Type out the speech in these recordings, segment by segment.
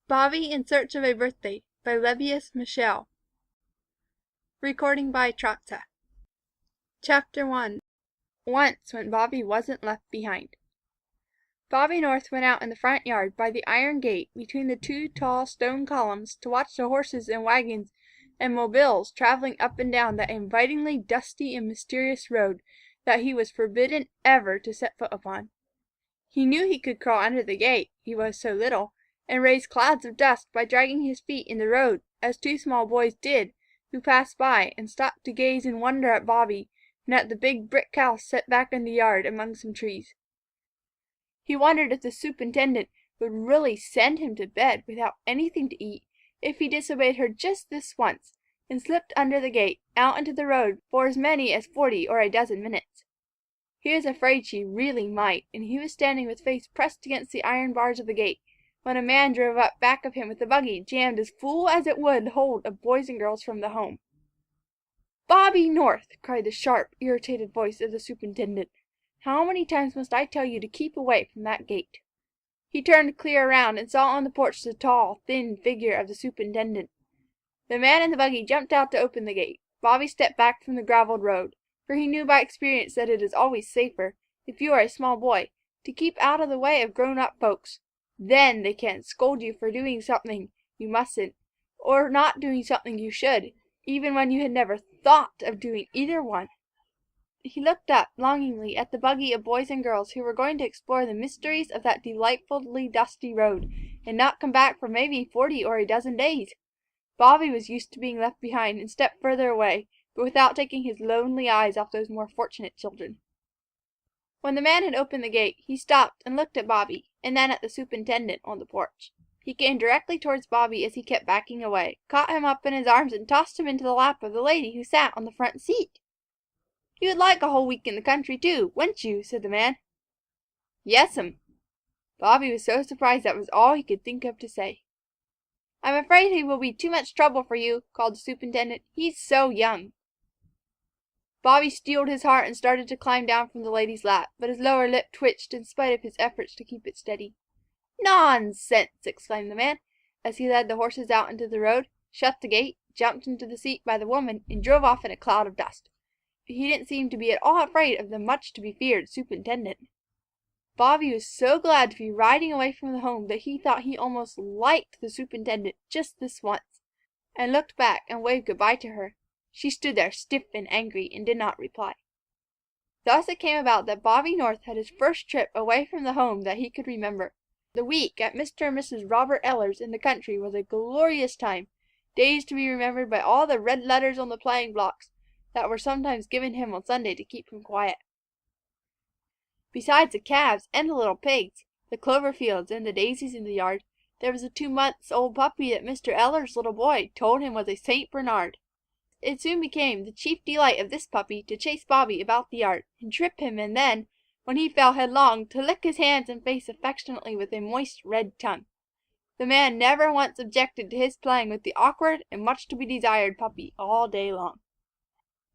Bobby in Search of a Birthday by Lebbeus Michel. Recording by Trotsa. Chapter 1. Once when Bobby wasn't left behind. Bobby North went out in the front yard by the iron gate between the two tall stone columns to watch the horses and wagons and mobiles traveling up and down that invitingly dusty and mysterious road that he was forbidden ever to set foot upon. He knew he could crawl under the gate, he was so little, and raise clouds of dust by dragging his feet in the road, as two small boys did, who passed by and stopped to gaze in wonder at Bobby and at the big brick house set back in the yard among some trees. He wondered if the superintendent would really send him to bed without anything to eat if he disobeyed her just this once and slipped under the gate out into the road for as many as 40 or a dozen minutes. He was afraid she really might, and he was standing with face pressed against the iron bars of the gate when a man drove up back of him with a buggy jammed as full as it would hold of boys and girls from the home. "Bobby North!" cried the sharp, irritated voice of the superintendent. "How many times must I tell you to keep away from that gate?" He turned clear around and saw on the porch the tall, thin figure of the superintendent. The man in the buggy jumped out to open the gate. Bobby stepped back from the graveled road, for he knew by experience that it is always safer, if you are a small boy, to keep out of the way of grown-up folks. Then they can't scold you for doing something you mustn't, or not doing something you should, even when you had never thought of doing either one. He looked up longingly at the buggy of boys and girls who were going to explore the mysteries of that delightfully dusty road, and not come back for maybe 40 or a dozen days. Bobby was used to being left behind and stepped further away, but without taking his lonely eyes off those more fortunate children. When the man had opened the gate, he stopped and looked at Bobby, and then at the superintendent on the porch. He came directly towards Bobby as he kept backing away, caught him up in his arms, and tossed him into the lap of the lady who sat on the front seat. "You would like a whole week in the country, too, wouldn't you?" said the man. "Yes'm." Bobby was so surprised that was all he could think of to say. "I'm afraid he will be too much trouble for you," called the superintendent. "He's so young." Bobby steeled his heart and started to climb down from the lady's lap, but his lower lip twitched in spite of his efforts to keep it steady. "Nonsense!" exclaimed the man, as he led the horses out into the road, shut the gate, jumped into the seat by the woman, and drove off in a cloud of dust. He didn't seem to be at all afraid of the much-to-be-feared superintendent. Bobby was so glad to be riding away from the home that he thought he almost liked the superintendent just this once, and looked back and waved good-bye to her. She stood there stiff and angry, and did not reply. Thus it came about that Bobby North had his first trip away from the home that he could remember. The week at Mr. and Mrs. Robert Eller's in the country was a glorious time, days to be remembered by all the red letters on the playing blocks that were sometimes given him on Sunday to keep him quiet. Besides the calves and the little pigs, the clover fields, and the daisies in the yard, there was a 2 months-old puppy that Mr. Eller's little boy told him was a St. Bernard. It soon became the chief delight of this puppy to chase Bobby about the yard, and trip him, and then, when he fell headlong, to lick his hands and face affectionately with a moist red tongue. The man never once objected to his playing with the awkward and much-to-be-desired puppy all day long.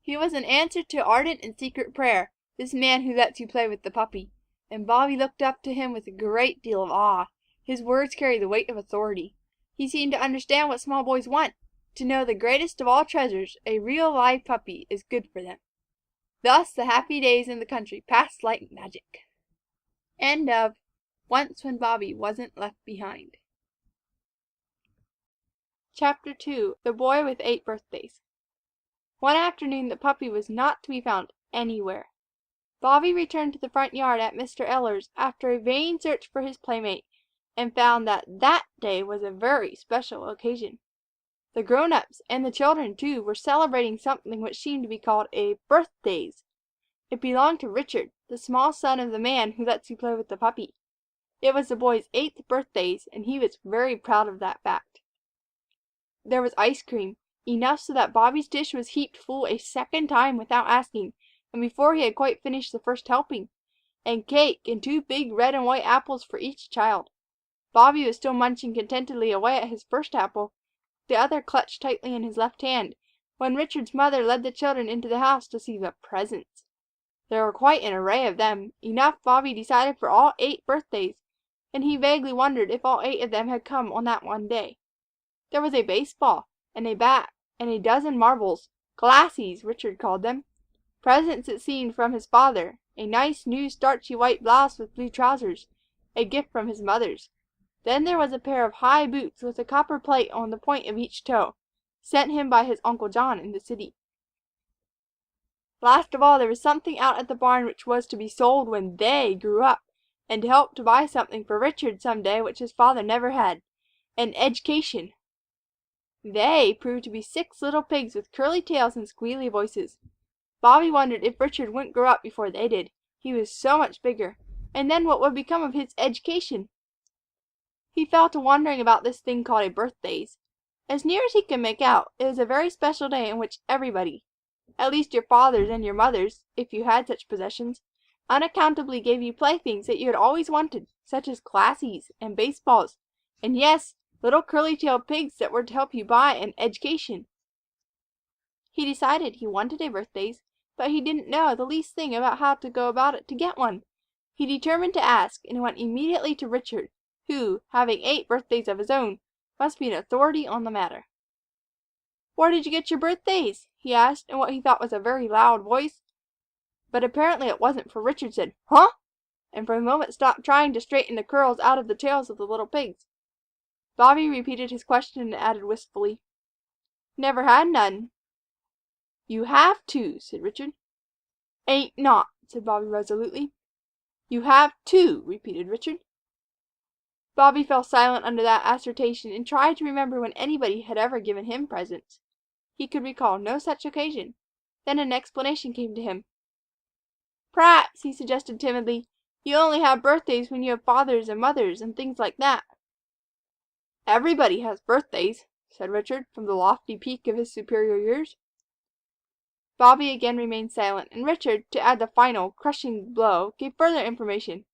He was an answer to ardent and secret prayer, this man who lets you play with the puppy, and Bobby looked up to him with a great deal of awe. His words carried the weight of authority. He seemed to understand what small boys want, to know the greatest of all treasures, a real live puppy, is good for them. Thus the happy days in the country passed like magic. End of Once When Bobby Wasn't Left Behind. Chapter 2. The Boy with 8 Birthdays. One afternoon the puppy was not to be found anywhere. Bobby returned to the front yard at Mr. Eller's after a vain search for his playmate, and found that that day was a very special occasion. The grown-ups, and the children, too, were celebrating something which seemed to be called a Birthdays. It belonged to Richard, the small son of the man who lets you play with the puppy. It was the boy's 8th birthdays, and he was very proud of that fact. There was ice cream, enough so that Bobby's dish was heaped full a second time without asking, and before he had quite finished the first helping, and cake, and 2 big red and white apples for each child. Bobby was still munching contentedly away at his first apple, the other clutched tightly in his left hand, when Richard's mother led the children into the house to see the presents. There were quite an array of them, enough, Bobby decided, for all 8 birthdays, and he vaguely wondered if all 8 of them had come on that one day. There was a baseball, and a bat, and a dozen marbles, glassies, Richard called them. Presents, it seemed, from his father, a nice new starchy white blouse with blue trousers, a gift from his mother's. Then there was a pair of high boots with a copper plate on the point of each toe, sent him by his Uncle John in the city. Last of all, there was something out at the barn which was to be sold when they grew up, and to help to buy something for Richard some day which his father never had, an education. They proved to be 6 little pigs with curly tails and squealy voices. Bobby wondered if Richard wouldn't grow up before they did. He was so much bigger. And then what would become of his education? He fell to wondering about this thing called a birthdays. As near as he could make out, it was a very special day in which everybody, at least your fathers and your mothers, if you had such possessions, unaccountably gave you playthings that you had always wanted, such as glassies and baseballs, and yes, little curly-tailed pigs that were to help you buy an education. He decided he wanted a birthdays, but he didn't know the least thing about how to go about it to get one. He determined to ask, and went immediately to Richard, who, having 8 birthdays of his own, must be an authority on the matter. "Where did you get your birthdays?" he asked, in what he thought was a very loud voice. But apparently it wasn't, for Richard said, "Huh?" and for a moment stopped trying to straighten the curls out of the tails of the little pigs. Bobby repeated his question and added wistfully, "Never had none." "You have to," said Richard. "Ain't not," said Bobby resolutely. "You have to," repeated Richard. Bobby fell silent under that assertion and tried to remember when anybody had ever given him presents. He could recall no such occasion. Then an explanation came to him. "P'raps," he suggested timidly, "you only have birthdays when you have fathers and mothers and things like that." "Everybody has birthdays," said Richard, from the lofty peak of his superior years. Bobby again remained silent, and Richard, to add the final, crushing blow, gave further information.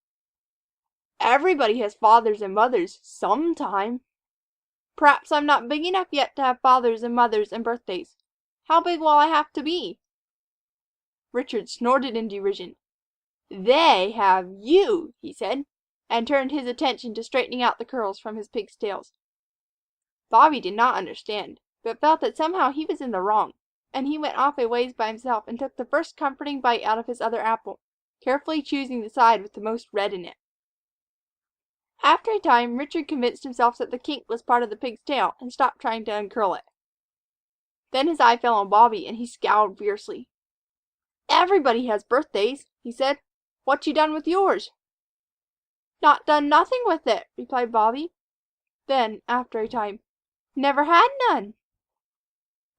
"Everybody has fathers and mothers sometime. P'raps I'm not big enough yet to have fathers and mothers and birthdays. How big will I have to be?" Richard snorted in derision. "They have you," he said, and turned his attention to straightening out the curls from his pig's tails. Bobby did not understand, but felt that somehow he was in the wrong, and he went off a ways by himself and took the first comforting bite out of his other apple, carefully choosing the side with the most red in it. After a time, Richard convinced himself that the kink was part of the pig's tail, and stopped trying to uncurl it. Then his eye fell on Bobby, and he scowled fiercely. "Everybody has birthdays," he said. "What you done with yours?" "Not done nothing with it," replied Bobby. Then, after a time, "Never had none."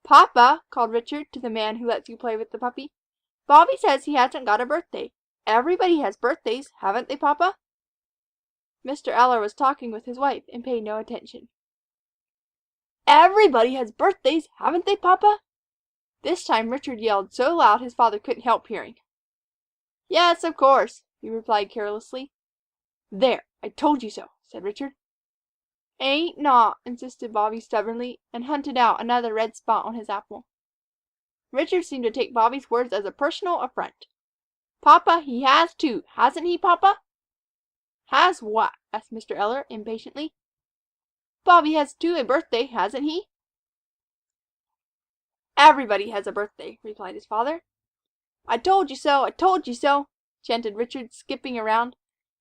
"Papa," called Richard to the man who lets you play with the puppy, "Bobby says he hasn't got a birthday. Everybody has birthdays, haven't they, Papa?" Mr. Eller was talking with his wife, and paid no attention. "Everybody has birthdays, haven't they, Papa?" This time Richard yelled so loud his father couldn't help hearing. "Yes, of course," he replied carelessly. "There, I told you so," said Richard. "Ain't not," insisted Bobby stubbornly, and hunted out another red spot on his apple. Richard seemed to take Bobby's words as a personal affront. "Papa, he has too, hasn't he, Papa?" "Has what?" asked Mr. Eller impatiently. "Bobby has too a birthday, hasn't he?" "Everybody has a birthday," replied his father. "I told you so, I told you so," chanted Richard, skipping around.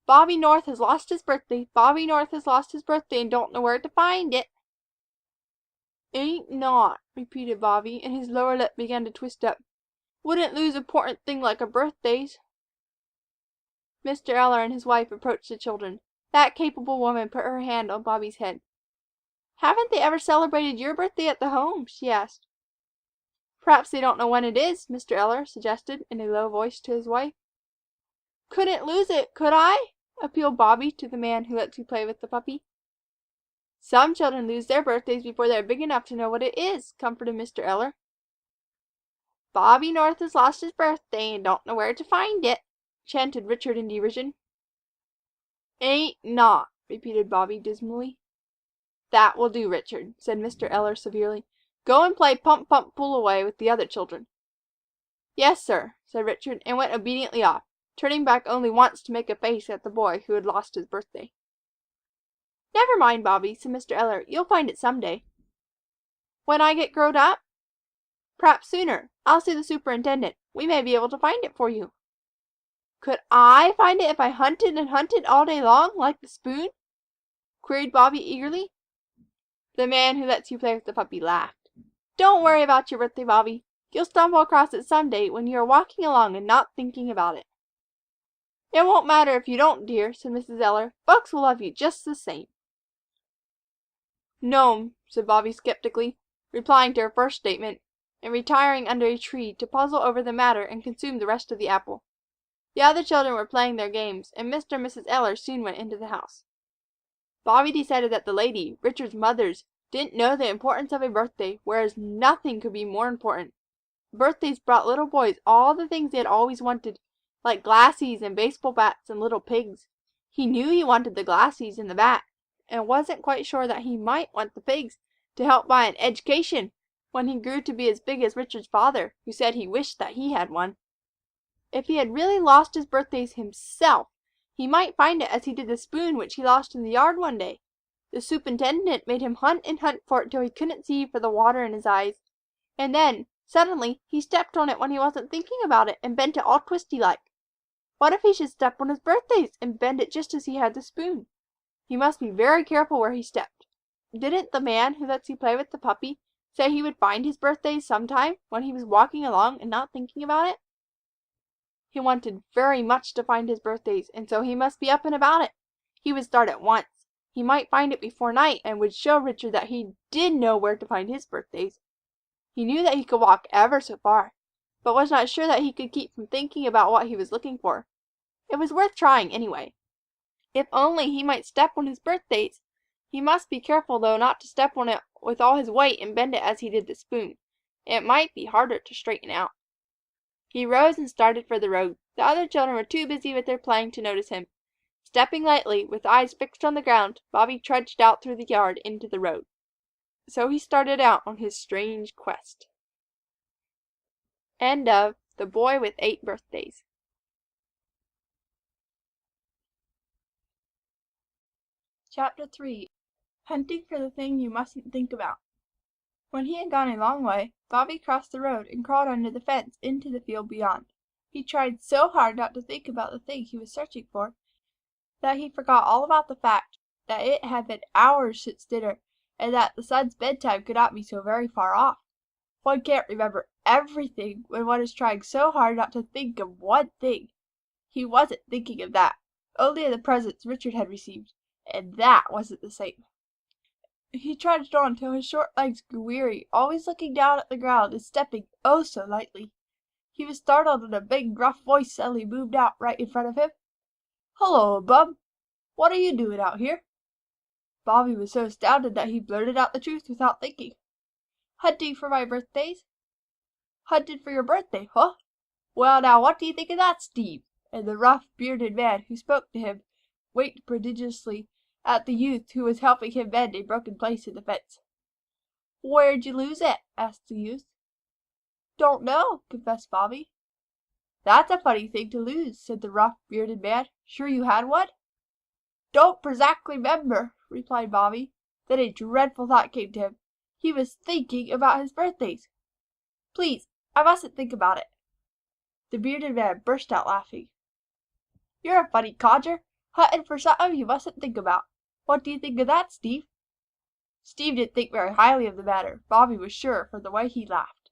"Bobby North has lost his birthday. Bobby North has lost his birthday and don't know where to find it." "Ain't not," repeated Bobby, and his lower lip began to twist up. "Wouldn't lose a 'portant thing like a birthdays." Mr. Eller and his wife approached the children. That capable woman put her hand on Bobby's head. "Haven't they ever celebrated your birthday at the home?" she asked. "Perhaps they don't know when it is," Mr. Eller suggested in a low voice to his wife. "Couldn't lose it, could I?" appealed Bobby to the man who lets you play with the puppy. "Some children lose their birthdays before they are big enough to know what it is," comforted Mr. Eller. "Bobby North has lost his birthday and don't know where to find it," chanted Richard in derision. "Ain't not," repeated Bobby dismally. "That will do, Richard," said Mr. Eller severely. "Go and play pump pump pull away with the other children." "Yes, sir," said Richard, and went obediently off, turning back only once to make a face at the boy who had lost his birthday. "Never mind, Bobby," said Mr. Eller. "You'll find it some day." "When I get growed up?" "Perhaps sooner. I'll see the superintendent. We may be able to find it for you." "Could I find it if I hunted and hunted all day long, like the spoon?" queried Bobby eagerly. The man who lets you play with the puppy laughed. "Don't worry about your birthday, Bobby. You'll stumble across it some day when you are walking along and not thinking about it." "It won't matter if you don't, dear," said Mrs. Eller. "Folks will love you just the same." "No'm," said Bobby skeptically, replying to her first statement, and retiring under a tree to puzzle over the matter and consume the rest of the apple. The other children were playing their games, and Mr. and Mrs. Eller soon went into the house. Bobby decided that the lady, Richard's mothers, didn't know the importance of a birthday, whereas nothing could be more important. Birthdays brought little boys all the things they had always wanted, like glassies and baseball bats and little pigs. He knew he wanted the glassies and the bat, and wasn't quite sure that he might want the pigs to help buy an ed'cation when he grew to be as big as Richard's father, who said he wished that he had one. If he had really lost his birthdays himself, he might find it as he did the spoon which he lost in the yard one day. The superintendent made him hunt and hunt for it till he couldn't see for the water in his eyes. And then, suddenly, he stepped on it when he wasn't thinking about it, and bent it all twisty-like. What if he should step on his birthdays, and bend it just as he had the spoon? He must be very careful where he stepped. Didn't the man who lets you play with the puppy say he would find his birthdays sometime when he was walking along and not thinking about it? He wanted very much to find his birthdays, and so he must be up and about it. He would start at once. He might find it before night, and would show Richard that he did know where to find his birthdays. He knew that he could walk ever so far, but was not sure that he could keep from thinking about what he was looking for. It was worth trying, anyway. If only he might step on his birthdays! He must be careful, though, not to step on it with all his weight and bend it as he did the spoon. It might be harder to straighten out. He rose and started for the road. The other children were too busy with their playing to notice him. Stepping lightly, with eyes fixed on the ground, Bobby trudged out through the yard into the road. So he started out on his strange quest. End of The Boy with 8 Birthdays. Chapter 3. Hunting for the Thing You Mustn't Think About. When he had gone a long way, Bobby crossed the road and crawled under the fence into the field beyond. He tried so hard not to think about the thing he was searching for, that he forgot all about the fact that it had been hours since dinner, and that the sun's bedtime could not be so very far off. One can't remember everything when one is trying so hard not to think of one thing. He wasn't thinking of that, only of the presents Richard had received, and that wasn't the same. He trudged on till his short legs grew weary, always looking down at the ground and stepping oh so lightly. He was startled when a big, rough voice suddenly boomed out right in front of him. "Hullo, Bub! What are you doing out here?" Bobby was so astounded that he blurted out the truth without thinking. "Hunting for my birthdays." "Hunting for your birthday, huh? Well, now, what do you think of that, Steve?" And the rough, bearded man who spoke to him winked prodigiously at the youth who was helping him mend a broken place in the fence. "Where'd you lose it?" asked the youth. "Don't know," confessed Bobby. "That's a funny thing to lose," said the rough, bearded man. "Sure you had one?" "Don't perzactly 'member," replied Bobby. Then a dreadful thought came to him. He was thinking about his birthdays. "Please, I mustn't think about it." The bearded man burst out laughing. "You're a funny codger, hunting for something you mustn't think about. What do you think of that, Steve?" Steve didn't think very highly of the matter, Bobby was sure, from the way he laughed.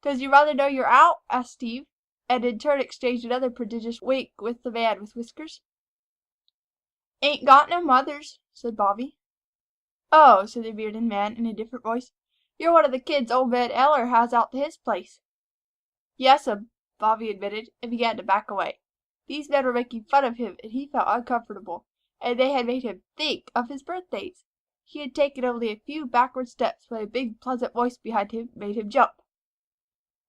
"Does your mother know you're out?" asked Steve, and in turn exchanged another prodigious wink with the man with whiskers. "Ain't got no mothers," said Bobby. "Oh," said the bearded man in a different voice. "You're one of the kids old man Eller has out to his place." "Yes'm," Bobby admitted, and began to back away. These men were making fun of him, and he felt uncomfortable, and they had made him think of his birthdays. He had taken only a few backward steps when a big, pleasant voice behind him made him jump.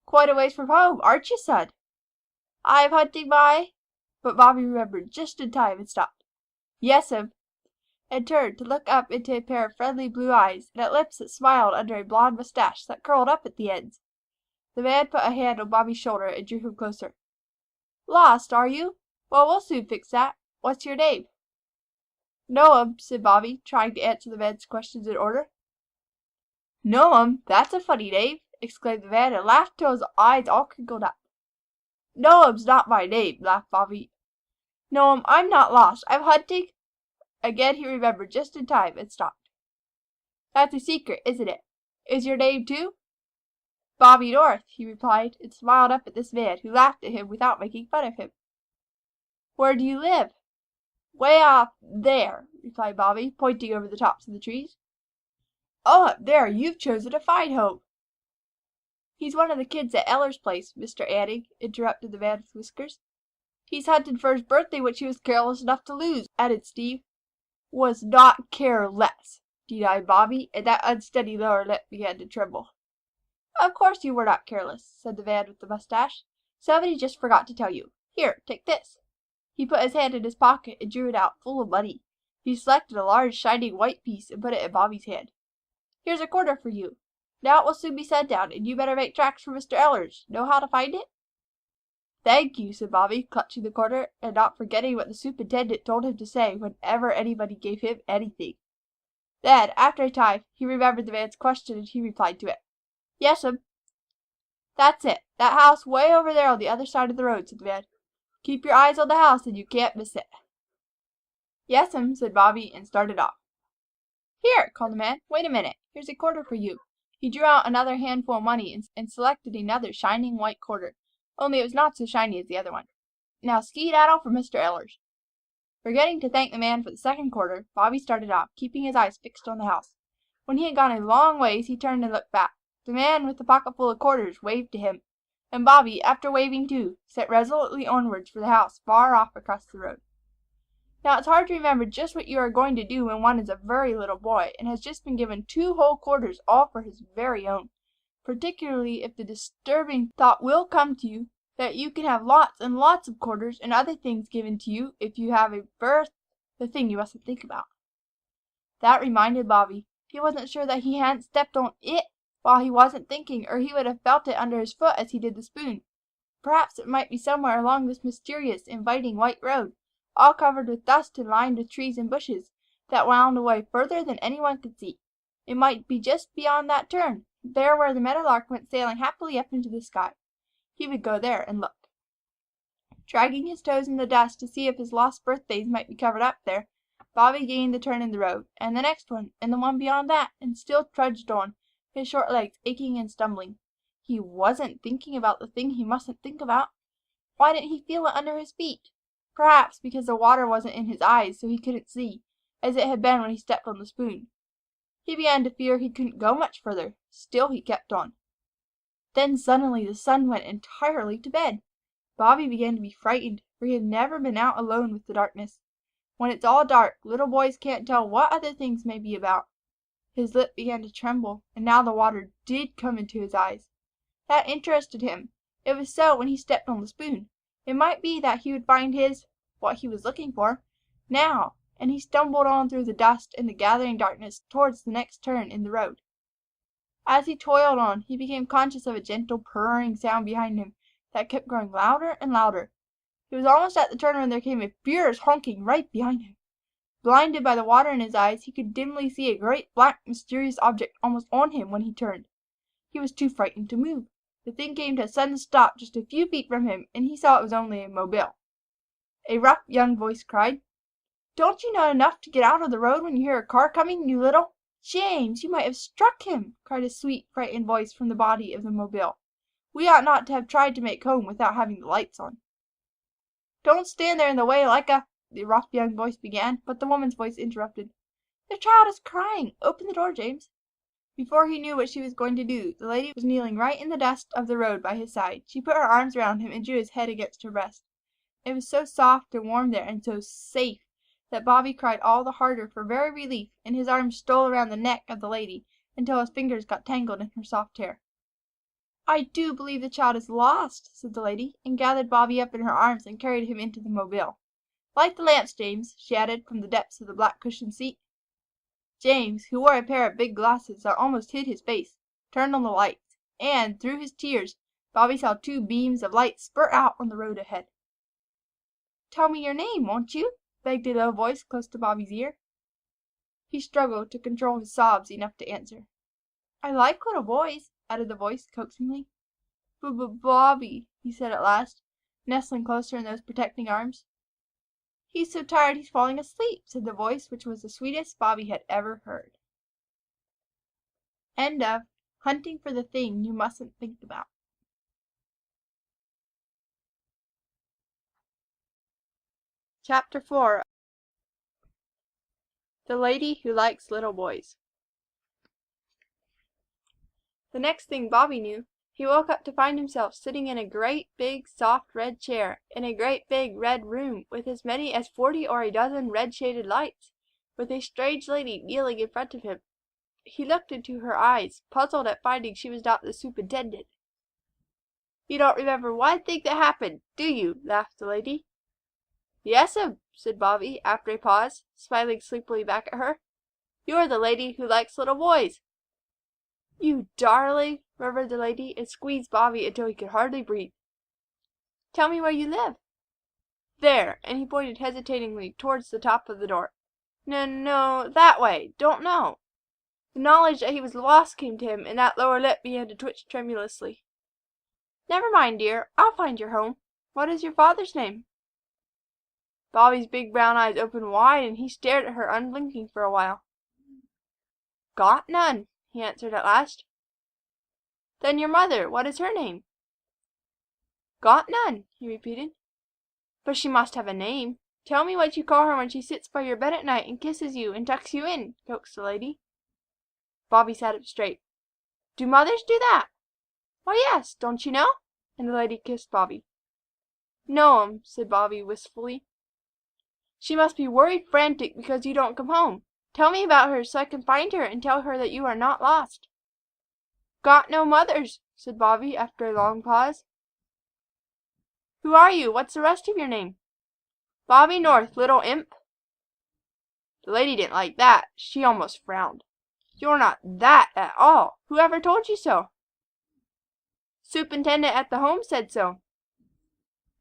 "Quite a ways from home, aren't you, son?" "I'm hunting my—" But Bobby remembered just in time and stopped. "Yes'm," and turned to look up into a pair of friendly blue eyes, and at lips that smiled under a blond mustache that curled up at the ends. The man put a hand on Bobby's shoulder and drew him closer. "Lost, are you? Well, we'll soon fix that. What's your name?" "No'm," said Bobby, trying to answer the man's questions in order. "No'm? That's a funny name!" exclaimed the man, and laughed till his eyes all crinkled up. "No'm's not my name," laughed Bobby. "No'm, I'm not lost. I'm hunting—" Again he remembered just in time and stopped. "That's a secret, isn't it? Is your name, too?" "Bobby North," he replied, and smiled up at this man, who laughed at him without making fun of him. "Where do you live?" "Way off there," replied Bobby, pointing over the tops of the trees. "Oh, up there! You've chosen a fine home." "He's one of the kids at Eller's place, Mr. Anning," interrupted the man with whiskers. "He's hunting for his birthday which he was careless enough to lose," added Steve. "Was not careless," denied Bobby, and that unsteady lower lip began to tremble. "Of course you were not careless," said the man with the mustache. "Somebody just forgot to tell you. Here, take this." He put his hand in his pocket and drew it out, full of money. He selected a large, shining white piece and put it in Bobby's hand. "Here's a quarter for you. Now it will soon be sundown, and you better make tracks for Mr. Eller's. Know how to find it?" "Thank you," said Bobby, clutching the quarter, and not forgetting what the superintendent told him to say whenever anybody gave him anything. Then, after a time, he remembered the man's question, and he replied to it. "Yes'm." "That's it. That house way over there on the other side of the road," said the man. "Keep your eyes on the house, and you can't miss it." "Yes'm," said Bobby, and started off. "Here!" called the man. "Wait a minute. Here's a quarter for you." He drew out another handful of money and selected another shining white quarter, only it was not so shiny as the other one. "Now skedaddle for Mr. Eller's." Forgetting to thank the man for the second quarter, Bobby started off, keeping his eyes fixed on the house. When he had gone a long ways, he turned and looked back. The man with the pocketful of quarters waved to him, and Bobby, after waving too, set resolutely onwards for the house far off across the road. Now it's hard to remember just what you are going to do when one is a very little boy and has just been given 2 whole quarters all for his very own, particularly if the disturbing thought will come to you that you can have lots and lots of quarters and other things given to you if you have a the thing you mustn't think about. That reminded Bobby. He wasn't sure that he hadn't stepped on it while he wasn't thinking, or he would have felt it under his foot as he did the spoon. Perhaps it might be somewhere along this mysterious, inviting white road, all covered with dust and lined with trees and bushes, that wound away further than any one could see. It might be just beyond that turn, there where the meadowlark went sailing happily up into the sky. He would go there and look. Dragging his toes in the dust to see if his lost birthdays might be covered up there, Bobby gained the turn in the road, and the next one, and the one beyond that, and still trudged on, his short legs aching and stumbling. He wasn't thinking about the thing he mustn't think about. Why didn't he feel it under his feet? Perhaps because the water wasn't in his eyes so he couldn't see, as it had been when he stepped on the spoon. He began to fear he couldn't go much further. Still he kept on. Then suddenly the sun went entirely to bed. Bobby began to be frightened, for he had never been out alone with the darkness. When it's all dark, little boys can't tell what other things may be about. His lip began to tremble, and now the water did come into his eyes. That interested him. It was so when he stepped on the spoon. It might be that he would find what he was looking for, now, and he stumbled on through the dust and the gathering darkness towards the next turn in the road. As he toiled on, he became conscious of a gentle purring sound behind him that kept growing louder and louder. He was almost at the turn when there came a furious honking right behind him. Blinded by the water in his eyes, he could dimly see a great black mysterious object almost on him when he turned. He was too frightened to move. The thing came to a sudden stop just a few feet from him, and he saw it was only a mobile. A rough young voice cried, "Don't you know enough to get out of the road when you hear a car coming, you little—" "James, you might have struck him," cried a sweet, frightened voice from the body of the mobile. "We ought not to have tried to make home without having the lights on." "Don't stand there in the way like a—" the rough young voice began, but the woman's voice interrupted. "The child is crying. Open the door, James." Before he knew what she was going to do, the lady was kneeling right in the dust of the road by his side. She put her arms around him and drew his head against her breast. It was so soft and warm there, and so safe, that Bobby cried all the harder for very relief, and his arms stole around the neck of the lady until his fingers got tangled in her soft hair. "I do believe the child is lost," said the lady, and gathered Bobby up in her arms and carried him into the mobile. "Light the lamps, James," she added from the depths of the black cushioned seat. James, who wore a pair of big glasses that almost hid his face, turned on the lights, and, through his tears, Bobby saw 2 beams of light spurt out on the road ahead. "Tell me your name, won't you?" begged a low voice close to Bobby's ear. He struggled to control his sobs enough to answer. "I like little boys," added the voice, coaxingly. "Bobby," he said at last, nestling closer in those protecting arms. "He's so tired he's falling asleep," said the voice, which was the sweetest Bobby had ever heard. End of Hunting for the Thing You Mustn't Think About. Chapter 4. The Lady Who Likes Little Boys. The next thing Bobby knew, he woke up to find himself sitting in a great big soft red chair, in a great big red room, with as many as 40 or a dozen red shaded lights, with a strange lady kneeling in front of him. He looked into her eyes, puzzled at finding she was not the superintendent. "You don't remember one thing that happened, do you?" laughed the lady. "Yes'm," said Bobby, after a pause, smiling sleepily back at her. "You're the lady who likes little boys." "You darling!" murmured the lady, and squeezed Bobby until he could hardly breathe. "Tell me where you live." "There," and he pointed hesitatingly towards the top of the door. "No, that way. Don't know." The knowledge that he was lost came to him, and that lower lip began to twitch tremulously. "Never mind, dear. I'll find your home. What is your father's name?" Bobby's big brown eyes opened wide, and he stared at her unblinking for a while. "Got none," he answered at last. "Then your mother, what is her name?" "Got none," he repeated. "But she must have a name. Tell me what you call her when she sits by your bed at night and kisses you and tucks you in," coaxed the lady. Bobby sat up straight. "Do mothers do that?" "Why, yes. Don't you know?" And the lady kissed Bobby. "No'm," said Bobby, wistfully. "She must be worried frantic because you don't come home. Tell me about her so I can find her and tell her that you are not lost." "Got no mothers," said Bobby, after a long pause. "Who are you? What's the rest of your name?" "Bobby North, little imp." The lady didn't like that. She almost frowned. "You're not that at all. Who ever told you so?" "Superintendent at the home said so."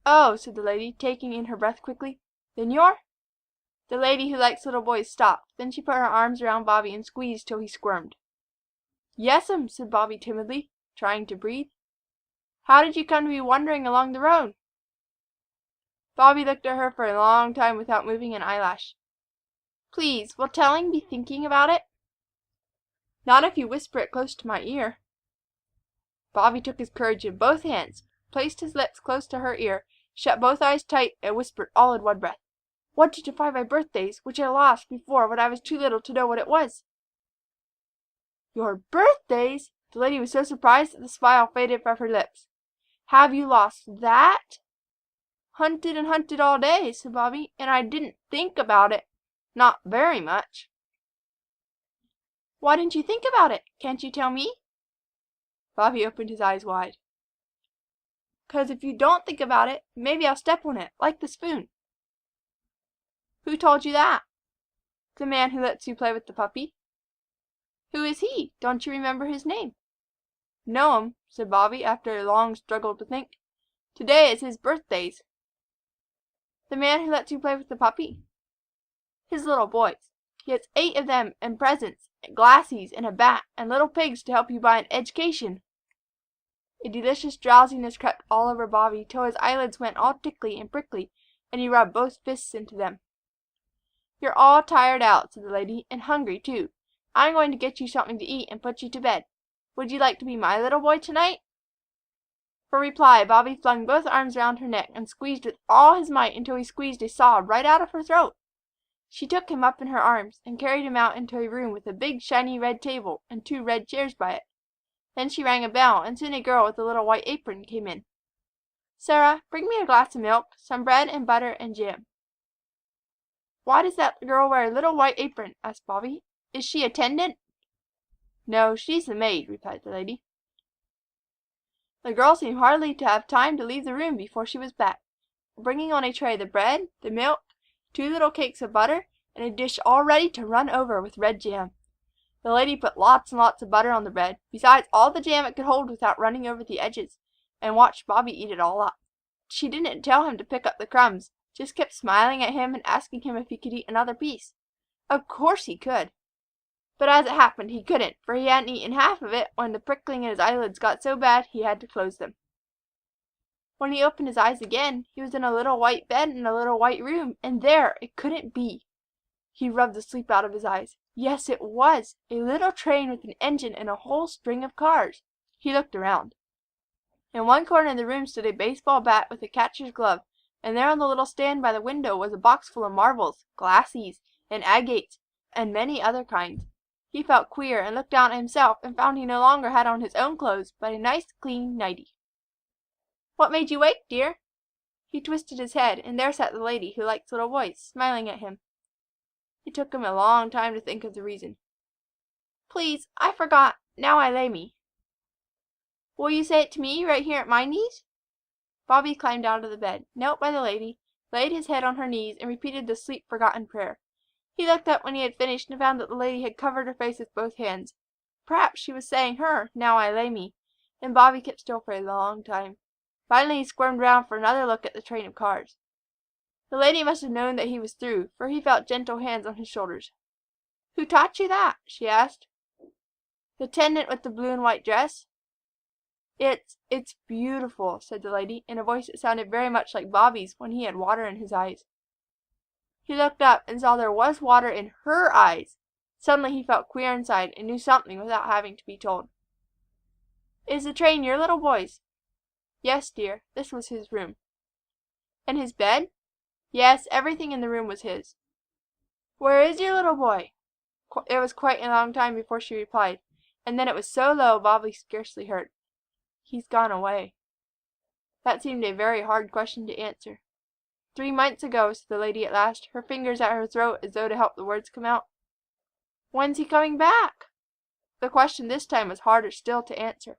"Oh," said the lady, taking in her breath quickly. "Then you're—" The lady who likes little boys stopped. Then she put her arms around Bobby and squeezed till he squirmed. "Yes'm," said Bobby timidly, trying to breathe. "How did you come to be wandering along the road?" Bobby looked at her for a long time without moving an eyelash. "Please, will telling be thinking about it?" "Not if you whisper it close to my ear." Bobby took his courage in both hands, placed his lips close to her ear, shut both eyes tight, and whispered all in one breath. "What did you find my birthdays, which I lost before when I was too little to know what it was?" "Your birthdays!" The lady was so surprised that the smile faded from her lips. "Have you lost that?" "Hunted and hunted all day," said Bobby, "and I didn't think about it. Not very much." "Why didn't you think about it? Can't you tell me?" Bobby opened his eyes wide. "'Cause if you don't think about it, maybe I'll step on it, like the spoon." "Who told you that?" "The man who lets you play with the puppy." "Who is he? Don't you remember his name?" "No'm," said Bobby, after a long struggle to think. "Today is his birthdays." "The man who lets you play with the puppy?" "His little boys. He has 8 of them, and presents, and glassies, and a bat, and little pigs to help you buy an ed'cation." A delicious drowsiness crept all over Bobby till his eyelids went all tickly and prickly, and he rubbed both fists into them. "You're all tired out," said the lady, "and hungry, too. I'm going to get you something to eat and put you to bed. Would you like to be my little boy tonight?" For reply, Bobby flung both arms around her neck and squeezed with all his might until he squeezed a sob right out of her throat. She took him up in her arms and carried him out into a room with a big shiny red table and 2 red chairs by it. Then she rang a bell, and soon a girl with a little white apron came in. "Sarah, bring me a glass of milk, some bread and butter and jam." "Why does that girl wear a little white apron?" asked Bobby. "Is she attendant?" "No, she's the maid," replied the lady. The girl seemed hardly to have time to leave the room before she was back, bringing on a tray the bread, the milk, 2 little cakes of butter, and a dish all ready to run over with red jam. The lady put lots and lots of butter on the bread, besides all the jam it could hold without running over the edges, and watched Bobby eat it all up. She didn't tell him to pick up the crumbs, just kept smiling at him and asking him if he could eat another piece. Of course he could. But as it happened, he couldn't, for he hadn't eaten half of it when the prickling in his eyelids got so bad he had to close them. When he opened his eyes again, he was in a little white bed in a little white room, and there it couldn't be. He rubbed the sleep out of his eyes. Yes, it was a little train with an engine and a whole string of cars. He looked around. In one corner of the room stood a baseball bat with a catcher's glove, and there on the little stand by the window was a box full of marbles, glassies, and agates, and many other kinds. He felt queer and looked down at himself and found he no longer had on his own clothes, but a nice clean nightie. "What made you wake, dear?" He twisted his head, and there sat the lady who likes little boys, smiling at him. It took him a long time to think of the reason. "Please, I forgot. Now I lay me." "Will you say it to me right here at my knees?" Bobby climbed out of the bed, knelt by the lady, laid his head on her knees, and repeated the sleep-forgotten prayer. He looked up when he had finished and found that the lady had covered her face with both hands. Perhaps she was saying her "Now I lay me," and Bobby kept still for a long time. Finally he squirmed round for another look at the train of cars. The lady must have known that he was through, for he felt gentle hands on his shoulders. "Who taught you that?" she asked. "The attendant with the blue and white dress." It's beautiful," said the lady, in a voice that sounded very much like Bobby's when he had water in his eyes. He looked up and saw there was water in her eyes. Suddenly he felt queer inside and knew something without having to be told. "Is the train your little boy's?" "Yes, dear." This was his room. "And his bed?" "Yes, everything in the room was his." "Where is your little boy?" It was quite a long time before she replied, and then it was so low Bobby scarcely heard. "He's gone away." That seemed a very hard question to answer. 3 months ago," said the lady at last, her fingers at her throat as though to help the words come out. "When's he coming back?" The question this time was harder still to answer.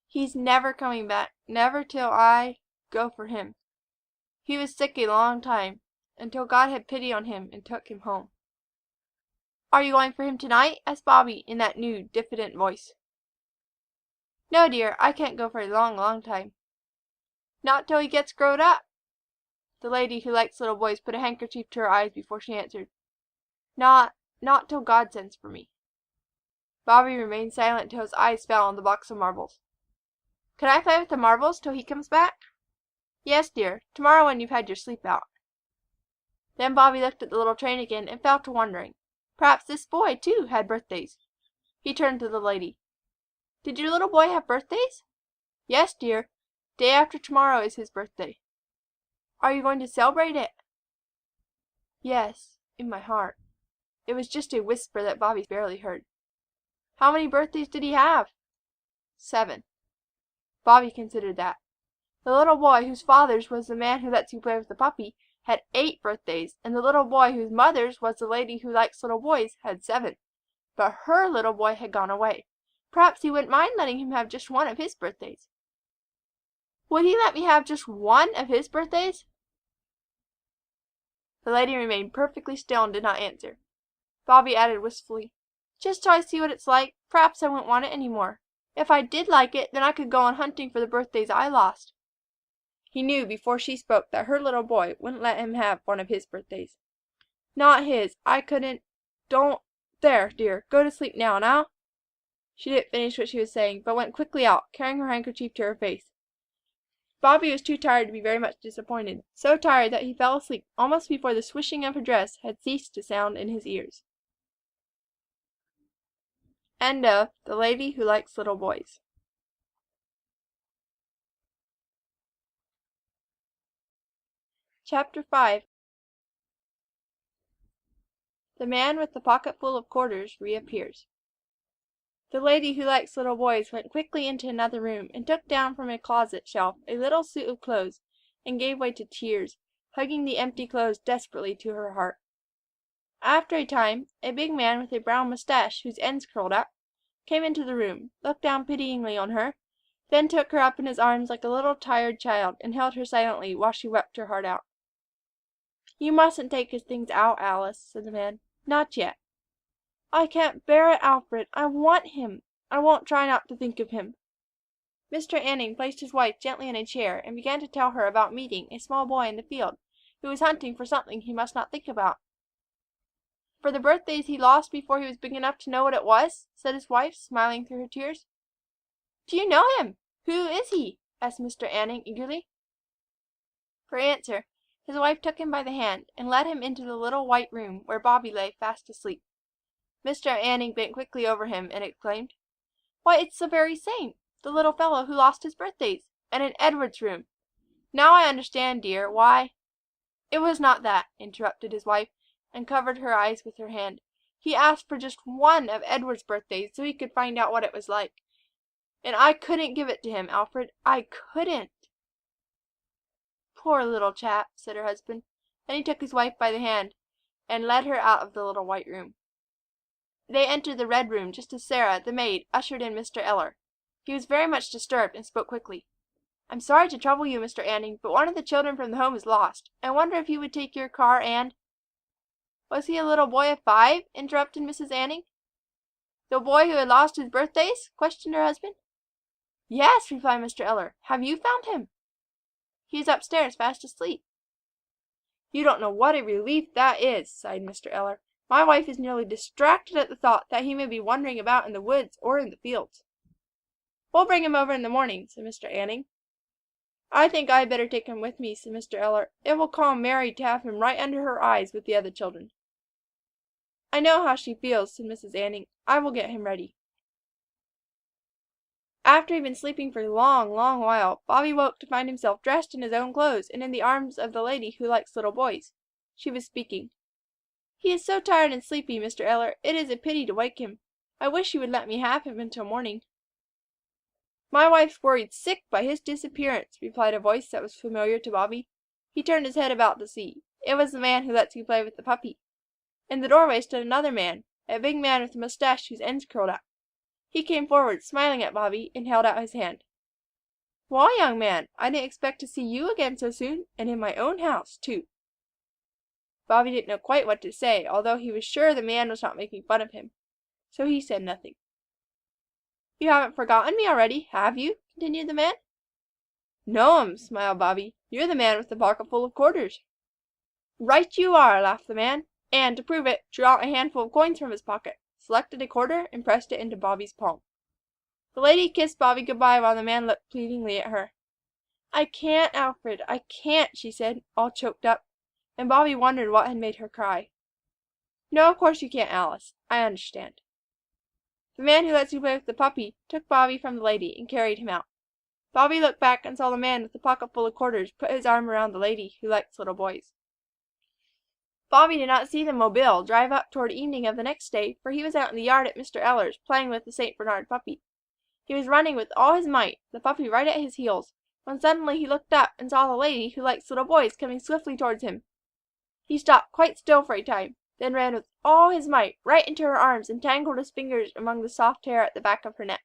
"He's never coming back, never till I go for him. He was sick a long time, until God had pity on him and took him home." "Are you going for him tonight?" asked Bobby, in that new, diffident voice. "No, dear, I can't go for a long, long time." "Not till he gets growed up?" The lady who likes little boys put a handkerchief to her eyes before she answered. Not till God sends for me." Bobby remained silent till his eyes fell on the box of marbles. "Can I play with the marbles till he comes back?" "Yes, dear, tomorrow when you've had your sleep out." Then Bobby looked at the little train again and fell to wondering. Perhaps this boy, too, had birthdays. He turned to the lady. "Did your little boy have birthdays?" "Yes, dear. Day after tomorrow is his birthday." "Are you going to celebrate it?" "Yes, in my heart." It was just a whisper that Bobby barely heard. "How many birthdays did he have?" "7." Bobby considered that. The little boy whose father's was the man who lets you play with the puppy had 8 birthdays, and the little boy whose mother's was the lady who likes little boys had 7. But her little boy had gone away. Perhaps he wouldn't mind letting him have just one of his birthdays. "Would he let me have just one of his birthdays?" The lady remained perfectly still and did not answer. Bobby added wistfully, "Just till I see what it's like, perhaps I won't want it any more. If I did like it, then I could go on hunting for the birthdays I lost." He knew before she spoke that her little boy wouldn't let him have one of his birthdays. "Not his. I couldn't. Don't. There, dear, go to sleep now. She didn't finish what she was saying, but went quickly out, carrying her handkerchief to her face. Bobby was too tired to be very much disappointed, so tired that he fell asleep almost before the swishing of her dress had ceased to sound in his ears. End of The Lady Who Likes Little Boys. Chapter 5. The Man with the Pocketful of Quarters Reappears. The lady who likes little boys went quickly into another room and took down from a closet shelf a little suit of clothes and gave way to tears, hugging the empty clothes desperately to her heart. After a time, a big man with a brown mustache whose ends curled up, came into the room, looked down pityingly on her, then took her up in his arms like a little tired child and held her silently while she wept her heart out. "You mustn't take his things out, Alice," said the man. "Not yet." "I can't bear it, Alfred. I want him. I won't try not to think of him." Mr. Anning placed his wife gently in a chair and began to tell her about meeting a small boy in the field who was hunting for something he must not think about. For the birthdays he lost before he was big enough to know what it was?" said his wife, smiling through her tears. "Do you know him? Who is he?" asked Mr. Anning eagerly. For answer, his wife took him by the hand and led him into the little white room where Bobby lay fast asleep. Mr. Anning bent quickly over him and exclaimed, "Why, it's the very same, the little fellow who lost his birthdays, and in Edward's room. Now I understand, dear, why—" "It was not that," interrupted his wife, and covered her eyes with her hand. "He asked for just one of Edward's birthdays so he could find out what it was like. And I couldn't give it to him, Alfred. I couldn't." "Poor little chap," said her husband. Then he took his wife by the hand and led her out of the little white room. They entered the red room just as Sarah, the maid, ushered in Mr. Eller. He was very much disturbed and spoke quickly. "I'm sorry to trouble you, Mr. Anning, but one of the children from the home is lost. I wonder if you would take your car and—" "Was he a little boy of 5?" interrupted Mrs. Anning. "The boy who had lost his birthdays?" questioned her husband. "Yes," replied Mr. Eller. "Have you found him?" "He is upstairs fast asleep." "You don't know what a relief that is," sighed Mr. Eller. "My wife is nearly distracted at the thought that he may be wandering about in the woods or in the fields." "We'll bring him over in the morning," said Mr. Anning. "I think I had better take him with me," said Mr. Eller. "It will calm Mary to have him right under her eyes with the other children." "I know how she feels," said Mrs. Anning. "I will get him ready." After he had been sleeping for a long, long while, Bobby woke to find himself dressed in his own clothes and in the arms of the lady who likes little boys. She was speaking. "He is so tired and sleepy, Mr. Eller, it is a pity to wake him. I wish you would let me have him until morning." "My wife's worried sick by his disappearance," replied a voice that was familiar to Bobby. He turned his head about to see. It was the man who lets you play with the puppy. In the doorway stood another man, a big man with a mustache whose ends curled up. He came forward, smiling at Bobby, and held out his hand. "Why, young man, I didn't expect to see you again so soon, and in my own house, too." Bobby didn't know quite what to say, although he was sure the man was not making fun of him. So he said nothing. "You haven't forgotten me already, have you?" continued the man. "No'm," smiled Bobby. "You're the man with the pocket full of quarters." "Right you are," laughed the man, and, to prove it, drew out a handful of coins from his pocket, selected a quarter, and pressed it into Bobby's palm. The lady kissed Bobby good by while the man looked pleadingly at her. "I can't, Alfred, I can't," she said, all choked up, and Bobby wondered what had made her cry. "No, of course you can't, Alice. I understand." The man who lets you play with the puppy took Bobby from the lady and carried him out. Bobby looked back and saw the man with the pocket full of quarters put his arm around the lady who likes little boys. Bobby did not see the mobile drive up toward evening of the next day, for he was out in the yard at Mr. Eller's playing with the St. Bernard puppy. He was running with all his might, the puppy right at his heels, when suddenly he looked up and saw the lady who likes little boys coming swiftly towards him. He stopped quite still for a time, then ran with all his might right into her arms and tangled his fingers among the soft hair at the back of her neck.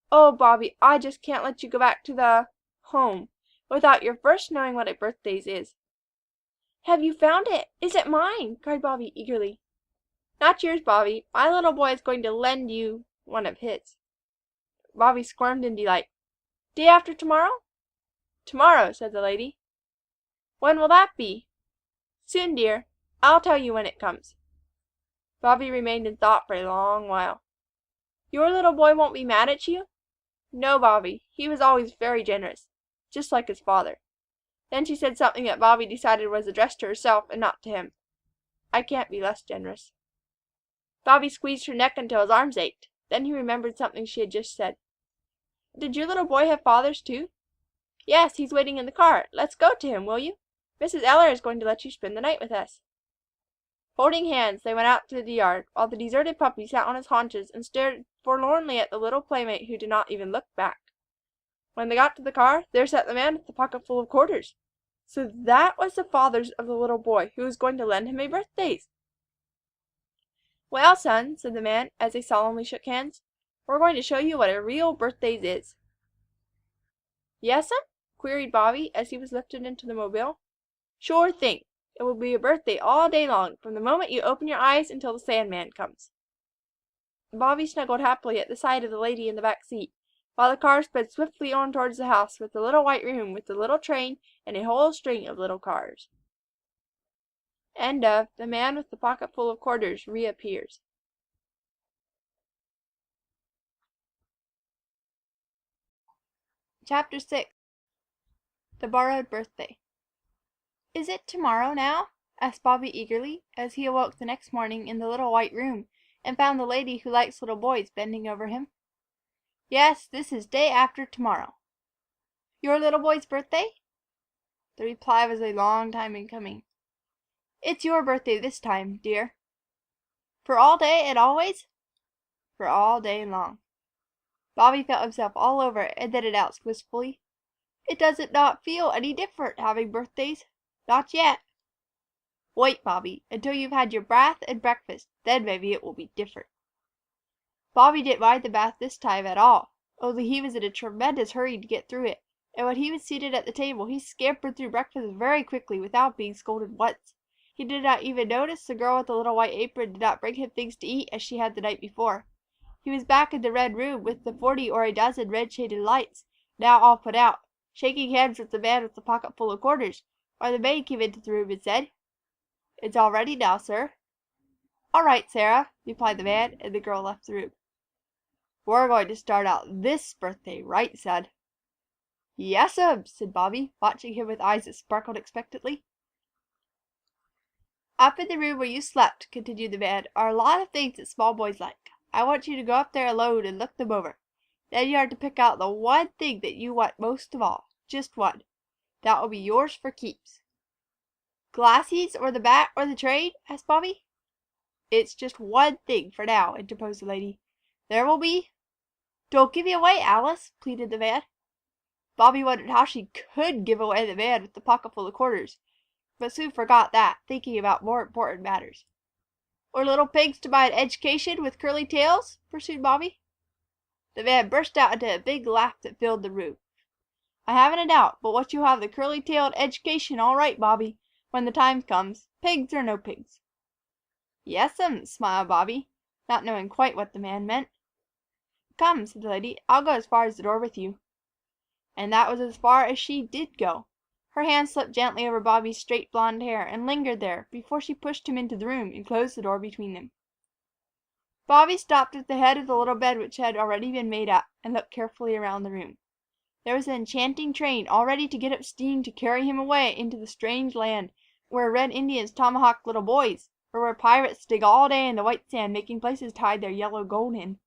"Oh, Bobby, I just can't let you go back to the—home without your first knowing what a birthdays is." "Have you found it? Is it mine?" cried Bobby eagerly. "Not yours, Bobby. My little boy is going to lend you one of his." Bobby squirmed in delight. "Day after tomorrow?" "Tomorrow," said the lady. "When will that be?" "Soon, dear. I'll tell you when it comes." Bobby remained in thought for a long while. "Your little boy won't be mad at you?" "No, Bobby. He was always very generous, just like his father." Then she said something that Bobby decided was addressed to herself and not to him. "I can't be less generous." Bobby squeezed her neck until his arms ached. Then he remembered something she had just said. "Did your little boy have fathers, too?" "Yes, he's waiting in the car. Let's go to him, will you? Mrs. Eller is going to let you spend the night with us." Holding hands, they went out to the yard, while the deserted puppy sat on his haunches and stared forlornly at the little playmate who did not even look back. When they got to the car, there sat the man with the pocket full of quarters. So that was the father of the little boy who was going to lend him a birthdays. "Well, son," said the man, as they solemnly shook hands, "we're going to show you what a real birthdays is." "Yes'm?" queried Bobby, as he was lifted into the mobile. "Sure thing. It will be a birthday all day long, from the moment you open your eyes until the Sandman comes." Bobby snuggled happily at the side of the lady in the back seat, while the car sped swiftly on towards the house with the little white room with the little train and a whole string of little cars. End of The Man with the Pocket Full of Quarters Reappears. Chapter 6. The Borrowed Birthday. "Is it tomorrow now?" asked Bobby eagerly, as he awoke the next morning in the little white room and found the lady who likes little boys bending over him. "Yes, this is day after tomorrow." "Your little boy's birthday?" The reply was a long time in coming. "It's your birthday this time, dear." "For all day and always?" "For all day long." Bobby felt himself all over, and then announced wistfully, "It doesn't not feel any different having birthdays. Not yet." "Wait, Bobby, until you've had your bath and breakfast. Then maybe it will be different." Bobby didn't mind the bath this time at all, only he was in a tremendous hurry to get through it, and when he was seated at the table he scampered through breakfast very quickly without being scolded once. He did not even notice the girl with the little white apron did not bring him things to eat as she had the night before. He was back in the red room with the 40 or a dozen red shaded lights, now all put out, shaking hands with the man with the pocket full of quarters, when the maid came into the room and said, "It's all ready now, sir." "All right, Sarah," replied the man, and the girl left the room. "We're going to start out this birthday right, son." "Yes'm," said Bobby, watching him with eyes that sparkled expectantly. "Up in the room where you slept," continued the man, "are a lot of things that small boys like. I want you to go up there alone and look them over. Then you are to pick out the one thing that you want most of all. Just one. That will be yours for keeps." "Glassies, or the bat, or the train?" asked Bobby. "It's just one thing for now," interposed the lady. "There will be—" "Don't give me away, Alice," pleaded the man. Bobby wondered how she could give away the man with the pocket full of quarters, but soon forgot that, thinking about more important matters. "Or little pigs to buy an education with curly tails?" pursued Bobby. The man burst out into a big laugh that filled the room. "I haven't a doubt but what you'll have the curly tailed education all right, Bobby, when the time comes, pigs or no pigs." "Yes'm," smiled Bobby, not knowing quite what the man meant. "Come," said the lady, "I'll go as far as the door with you." And that was as far as she did go. Her hand slipped gently over Bobby's straight blond hair and lingered there before she pushed him into the room and closed the door between them. Bobby stopped at the head of the little bed which had already been made up, and looked carefully around the room. There was an enchanting train all ready to get up steam to carry him away into the strange land where red Indians tomahawk little boys, or where pirates dig all day in the white sand making places to hide their yellow gold in.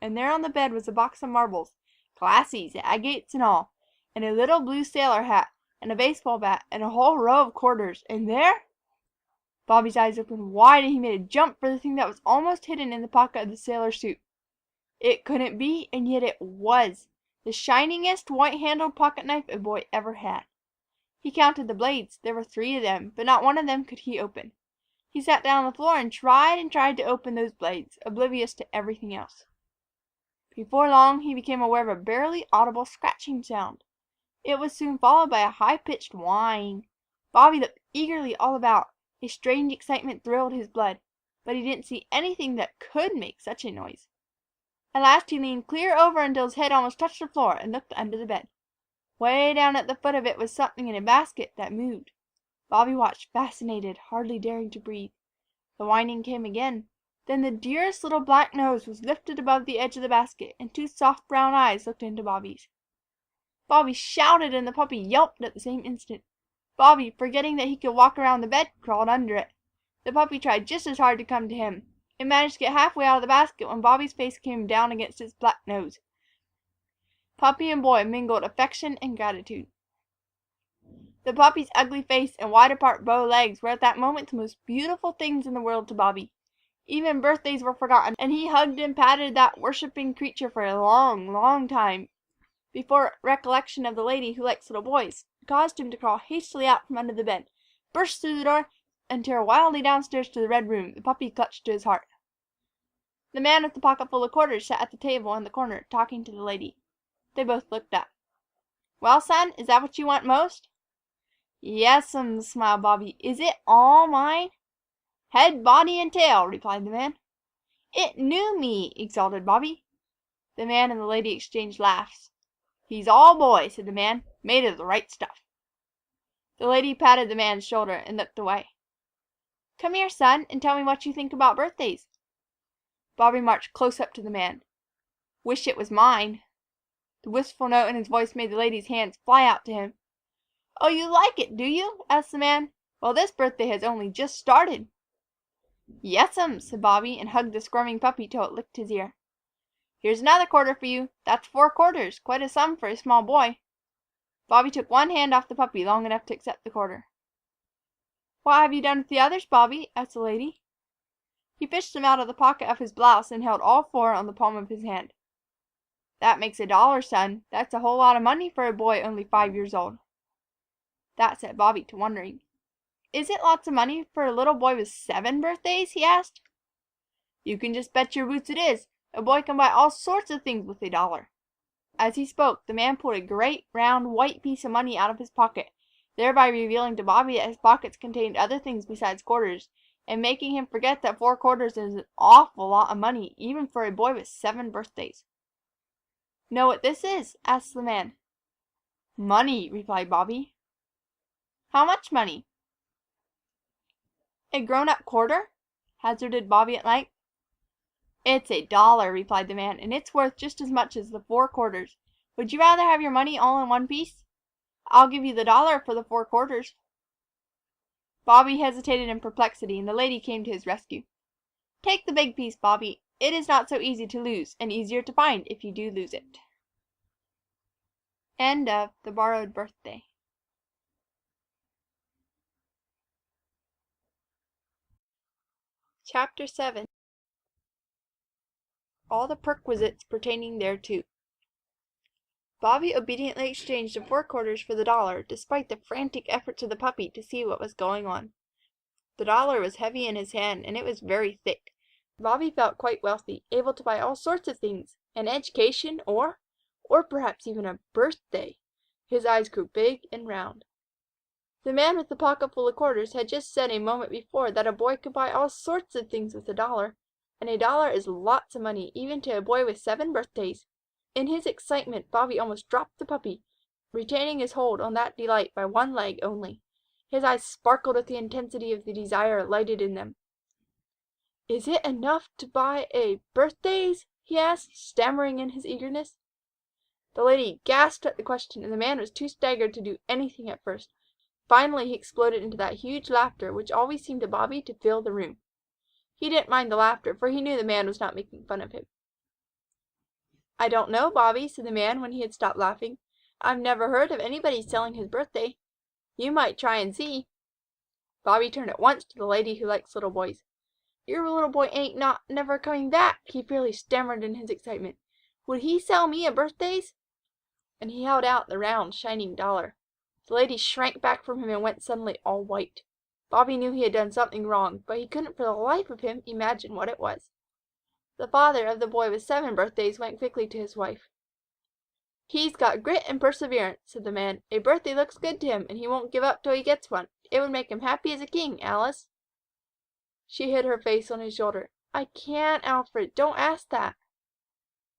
And there on the bed was a box of marbles, glassies, agates and all, and a little blue sailor hat, and a baseball bat, and a whole row of quarters, and there— Bobby's eyes opened wide and he made a jump for the thing that was almost hidden in the pocket of the sailor's suit. It couldn't be, and yet it was the shiningest white-handled pocket knife a boy ever had. He counted the blades. There were 3 of them, but not one of them could he open. He sat down on the floor and tried to open those blades, oblivious to everything else. Before long he became aware of a barely audible scratching sound. It was soon followed by a high-pitched whine. Bobby looked eagerly all about. A strange excitement thrilled his blood, but he didn't see anything that could make such a noise. At last he leaned clear over until his head almost touched the floor and looked under the bed. Way down at the foot of it was something in a basket that moved. Bobby watched, fascinated, hardly daring to breathe. The whining came again. Then the dearest little black nose was lifted above the edge of the basket, and 2 soft brown eyes looked into Bobby's. Bobby shouted, and the puppy yelped at the same instant. Bobby, forgetting that he could walk around the bed, crawled under it. The puppy tried just as hard to come to him. It managed to get halfway out of the basket when Bobby's face came down against its black nose. Puppy and boy mingled affection and gratitude. The puppy's ugly face and wide-apart bow legs were at that moment the most beautiful things in the world to Bobby. Even birthdays were forgotten, and he hugged and patted that worshipping creature for a long, long time, before recollection of the lady who likes little boys caused him to crawl hastily out from under the bed, burst through the door, and tear wildly downstairs to the red room, the puppy clutched to his heart. The man with the pocket full of quarters sat at the table in the corner, talking to the lady. They both looked up. "Well, son, is that what you want most?" "Yes'm," smiled Bobby. "Is it all mine?" "Head, body, and tail," replied the man. "It knew me," exulted Bobby. The man and the lady exchanged laughs. "He's all boy," said the man, "made of the right stuff." The lady patted the man's shoulder and looked away. Come here, son, and tell me what you think about birthdays." Bobby marched close up to the man. "Wish it was mine." The wistful note in his voice made the lady's hands fly out to him. "Oh, you like it, do you?" asked the man. "Well, this birthday has only just started." "Yes'm," said Bobby, and hugged the squirming puppy till it licked his ear. "Here's another quarter for you. That's 4 quarters, quite a sum for a small boy." Bobby took one hand off the puppy long enough to accept the quarter. "What have you done with the others, Bobby?" asked the lady. He fished them out of the pocket of his blouse and held all 4 on the palm of his hand. "That makes $1, son. That's a whole lot of money for a boy only 5 years old." That set Bobby to wondering. "Is it lots of money for a little boy with 7 birthdays?" he asked. "You can just bet your boots it is. A boy can buy all sorts of things with $1. As he spoke, the man pulled a great, round, white piece of money out of his pocket, thereby revealing to Bobby that his pockets contained other things besides quarters, and making him forget that 4 quarters is an awful lot of money, even for a boy with 7 birthdays. "Know what this is?" asked the man. "Money," replied Bobby. "How much money?" "A grown-up quarter?" hazarded Bobby at length. "It's $1," replied the man, "and it's worth just as much as the 4 quarters. Would you rather have your money all in one piece? I'll give you the $1 for the 4 quarters." Bobby hesitated in perplexity, and the lady came to his rescue. "Take the big piece, Bobby. It is not so easy to lose, and easier to find if you do lose it." End of The Borrowed Birthday. Chapter 7. All the Perquisites pertaining thereto. Bobby obediently exchanged the 4 quarters for the $1, despite the frantic efforts of the puppy to see what was going on. The $1 was heavy in his hand, and it was very thick. Bobby felt quite wealthy, able to buy all sorts of things, an education, or perhaps even a birthday. His eyes grew big and round. The man with the pocket full of quarters had just said a moment before that a boy could buy all sorts of things with $1, and $1 is lots of money, even to a boy with 7 birthdays. In his excitement, Bobby almost dropped the puppy, retaining his hold on that delight by one leg only. His eyes sparkled with the intensity of the desire lighted in them. "Is it enough to buy a birthdays?" he asked, stammering in his eagerness. The lady gasped at the question, and the man was too staggered to do anything at first. Finally he exploded into that huge laughter which always seemed to Bobby to fill the room. He didn't mind the laughter, for he knew the man was not making fun of him. "I don't know, Bobby," said the man when he had stopped laughing. "I've never heard of anybody selling his birthday. You might try and see." Bobby turned at once to the lady who likes little boys. "Your little boy ain't never coming back," he fairly stammered in his excitement. "Would he sell me a birthdays?" And he held out the round, shining $1. The lady shrank back from him and went suddenly all white. Bobby knew he had done something wrong, but he couldn't for the life of him imagine what it was. The father of the boy with 7 birthdays went quickly to his wife. "He's got grit and perseverance," said the man. "A birthday looks good to him, and he won't give up till he gets one. It would make him happy as a king, Alice." She hid her face on his shoulder. "I can't, Alfred. Don't ask that."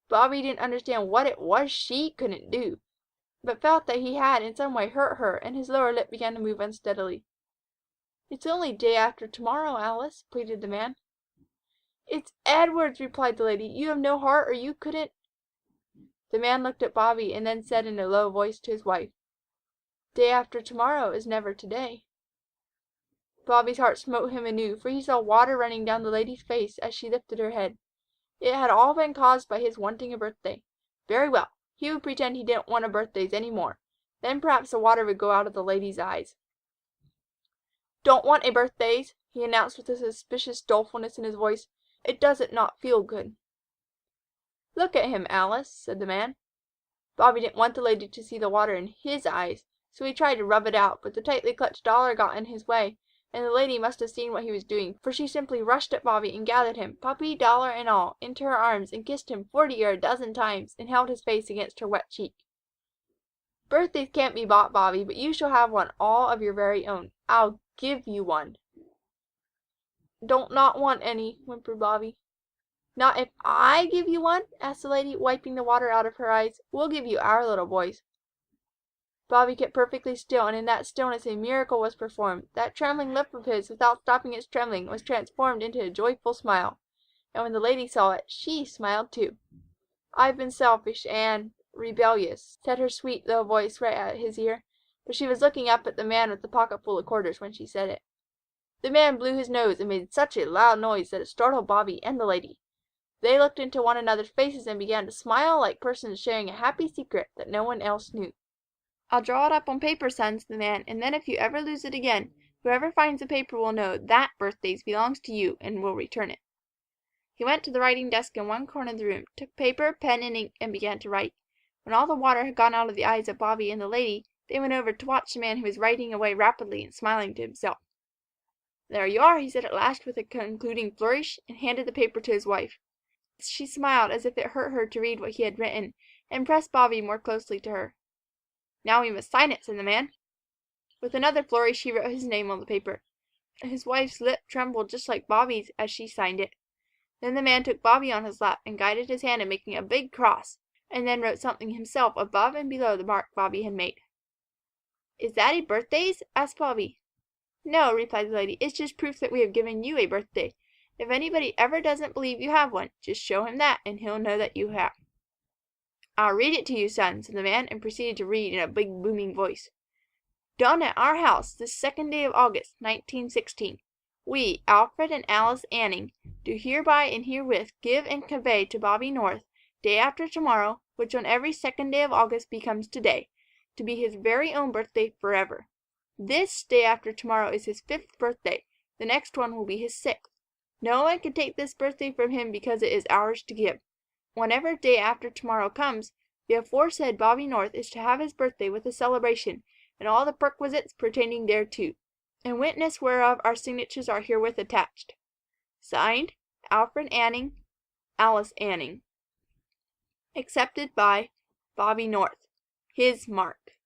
Bobby didn't understand what it was she couldn't do, but felt that he had in some way hurt her, and his lower lip began to move unsteadily. "It's only day after tomorrow, Alice," pleaded the man. "It's Edward's," replied the lady. "You have no heart, or you couldn't—" The man looked at Bobby, and then said in a low voice to his wife, "Day after tomorrow is never today." Bobby's heart smote him anew, for he saw water running down the lady's face as she lifted her head. It had all been caused by his wanting a birthday. Very well. He would pretend he didn't want a birthdays any more. Then perhaps the water would go out of the lady's eyes. "Don't want a birthdays," he announced with a suspicious dolefulness in his voice. "It doesn't not feel good." "Look at him, Alice," said the man. Bobby didn't want the lady to see the water in his eyes, so he tried to rub it out, but the tightly clutched $1 got in his way, and the lady must have seen what he was doing, for she simply rushed at Bobby and gathered him, puppy, $1 and all, into her arms and kissed him 40 or a dozen times, and held his face against her wet cheek. "Birthdays can't be bought, Bobby, but you shall have one all of your very own. I'll give you one." "Don't not want any," whimpered Bobby. "Not if I give you one?" asked the lady, wiping the water out of her eyes. "We'll give you our little boys." Bobby kept perfectly still, and in that stillness a miracle was performed. That trembling lip of his, without stopping its trembling, was transformed into a joyful smile. And when the lady saw it, she smiled too. "I've been selfish and rebellious," said her sweet, low voice right at his ear, but she was looking up at the man with the pocket full of quarters when she said it. The man blew his nose and made such a loud noise that it startled Bobby and the lady. They looked into one another's faces and began to smile like persons sharing a happy secret that no one else knew. "I'll draw it up on paper, son," said the man, "and then if you ever lose it again, whoever finds the paper will know that Birthdays belongs to you and will return it." He went to the writing desk in one corner of the room, took paper, pen, and ink, and began to write. When all the water had gone out of the eyes of Bobby and the lady, they went over to watch the man who was writing away rapidly and smiling to himself. "There you are," he said at last, with a concluding flourish, and handed the paper to his wife. She smiled as if it hurt her to read what he had written, and pressed Bobby more closely to her. "Now we must sign it," said the man. With another flourish he wrote his name on the paper. His wife's lip trembled just like Bobby's as she signed it. Then the man took Bobby on his lap and guided his hand in making a big cross, and then wrote something himself above and below the mark Bobby had made. "Is that a birthdays?" asked Bobby. "No," replied the lady. "It's just proof that we have given you a birthday. If anybody ever doesn't believe you have one, just show him that, and he'll know that you have." "I'll read it to you, son," said the man, and proceeded to read in a big booming voice. "Done at our house, this 2nd day of August, 1916. We, Alfred and Alice Anning, do hereby and herewith give and convey to Bobby North, day after tomorrow, which on every 2nd day of August becomes today, to be his very own birthday forever. This day after tomorrow is his 5th birthday, the next one will be his 6th. No one can take this birthday from him because it is ours to give. Whenever day after tomorrow comes, the aforesaid Bobby North is to have his birthday with a celebration and all the perquisites pertaining thereto, in witness whereof our signatures are herewith attached. Signed, Alfred Anning, Alice Anning. Accepted by Bobby North. His mark."